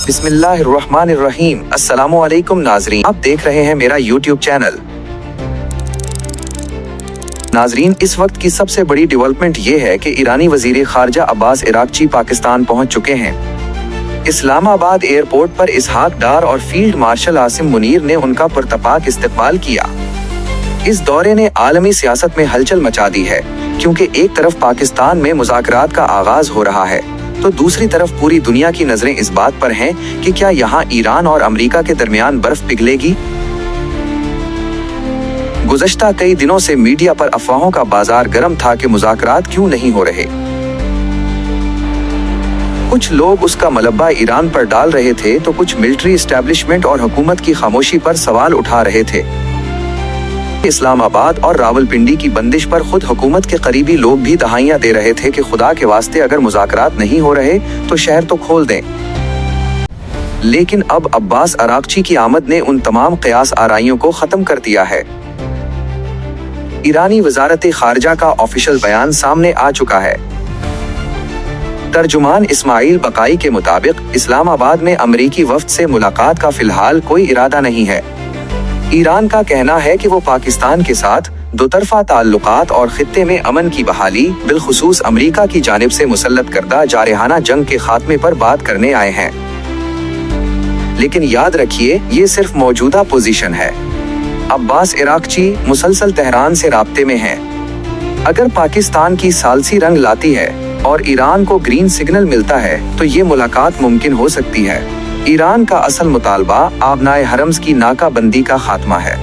बिस्मिल्लाहिर्रहमानिर्रहीम। अस्सलामुअलैकुम नाजरीन, आप देख रहे हैं मेरा यूट्यूब चैनल। नाजरीन, इस वक्त की सबसे बड़ी डेवलपमेंट ये है कि ईरानी वजीर खारजा अब्बास इराक्ची पाकिस्तान पहुंच चुके हैं। इस्लामाबाद एयरपोर्ट पर इसहाक डार और फील्ड मार्शल आसिम मुनीर ने उनका पुरतपाक इस्तकबाल किया। इस दौरे ने आलमी सियासत में हलचल मचा दी है, क्योंकि एक तरफ पाकिस्तान में मुज़ाकरात का आगाज हो रहा है तो दूसरी तरफ पूरी दुनिया की नजरें इस बात पर हैं कि क्या यहाँ ईरान और अमेरिका के दरमियान बर्फ पिघलेगी। गुज़श्ता कई दिनों से मीडिया पर अफवाहों का बाजार गर्म था कि मुज़ाकरात क्यों नहीं हो रहे। कुछ लोग उसका मलबा ईरान पर डाल रहे थे तो कुछ मिलिट्री एस्टेब्लिशमेंट और हुकूमत की खामोशी पर सवाल उठा रहे थे। इस्लामाबाद और रावलपिंडी की बंदिश पर खुद हुकूमत के करीबी लोग भी दहाइयां दे रहे थे कि खुदा के वास्ते अगर मुज़ाकरात नहीं हो रहे तो शहर तो खोल दें। लेकिन अब अब्बास इराक्ची की आमद ने उन तमाम क़यास आराइयों को खत्म कर दिया है। ईरानी वज़ारत खारजा का ऑफिशियल बयान सामने आ चुका है। तर्जुमान इस्माइल बकाई के मुताबिक इस्लामाबाद में अमरीकी वफ्द से मुलाकात का फिलहाल कोई इरादा नहीं है। ईरान का कहना है कि वो पाकिस्तान के साथ दोतरफा ताल्लुकात और खित्ते में अमन की बहाली, बिलखुसूस अमरीका की जानिब से मुसल्लत करदा जारहाना जंग के खात्मे पर बात करने आए हैं। लेकिन याद रखिए, ये सिर्फ मौजूदा पोजीशन है। अब्बास इराक्ची मुसलसल तेहरान से राब्ते में हैं। अगर पाकिस्तान की सालसी रंग लाती है और ईरान को ग्रीन सिग्नल मिलता है तो ये मुलाकात मुमकिन हो सकती है। ईरान का असल मुतालबा आबनाए हरम्स की नाकाबंदी का खात्मा है।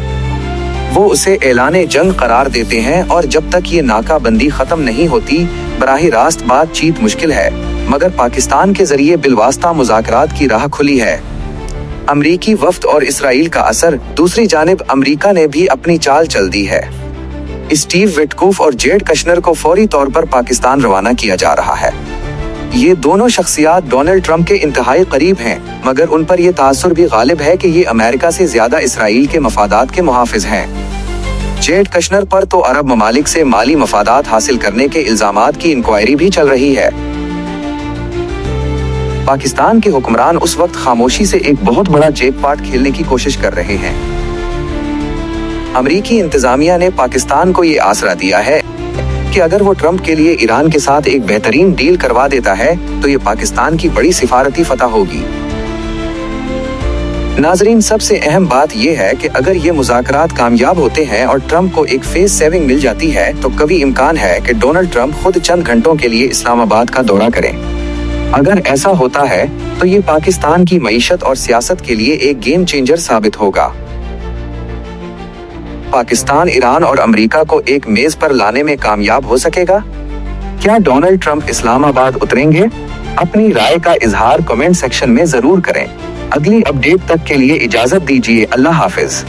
वो उसे ऐलाने जंग करार देते हैं और जब तक ये नाकाबंदी खत्म नहीं होती बराह रास्त बातचीत मुश्किल है, मगर पाकिस्तान के जरिए बिलवास्ता मुज़ाकरात की राह खुली है। अमरीकी वफ्द और इसराइल का असर, दूसरी जानिब अमरीका ने भी अपनी चाल चल दी है। स्टीव विटकूफ और जेड कशनर को फौरी तौर पर पाकिस्तान रवाना किया जा रहा है। ये दोनों शख्सियात डोनाल्ड ट्रंप के इंतहाई करीब हैं, मगर उन पर यह तासुर भी गालिब है कि ये अमेरिका से ज्यादा इसराइल के मफादात के मुहाफिज हैं। जेड कशनर पर तो अरब ममालिक से माली मफादात हासिल करने के इल्जामात की इंक्वायरी भी चल रही है। पाकिस्तान के हुक्मरान उस वक्त खामोशी से एक बहुत बड़ा जैकपॉट खेलने की कोशिश कर रहे हैं। अमरीकी इंतजामिया ने पाकिस्तान को ये आसरा दिया है कि अगर वो ट्रंप के लिए ईरान के साथ एक बेहतरीन डील करवा देता है तो ये पाकिस्तान की बड़ी सिफारती फतह होगी। नाजरीन, सबसे अहम बात यह है कि अगर ये मुज़ाकरात कामयाब होते हैं और ट्रंप को एक फेस सेविंग मिल जाती है तो कभी इम्कान है कि डोनाल्ड ट्रंप खुद चंद घंटों के लिए इस्लामाबाद का दौरा करें। अगर ऐसा होता है तो ये पाकिस्तान की मईशत और सियासत के लिए एक गेम चेंजर साबित होगा। पाकिस्तान ईरान और अमेरिका को एक मेज पर लाने में कामयाब हो सकेगा? क्या डोनाल्ड ट्रंप इस्लामाबाद उतरेंगे? अपनी राय का इजहार कमेंट सेक्शन में जरूर करें। अगली अपडेट तक के लिए इजाजत दीजिए। अल्लाह हाफिज।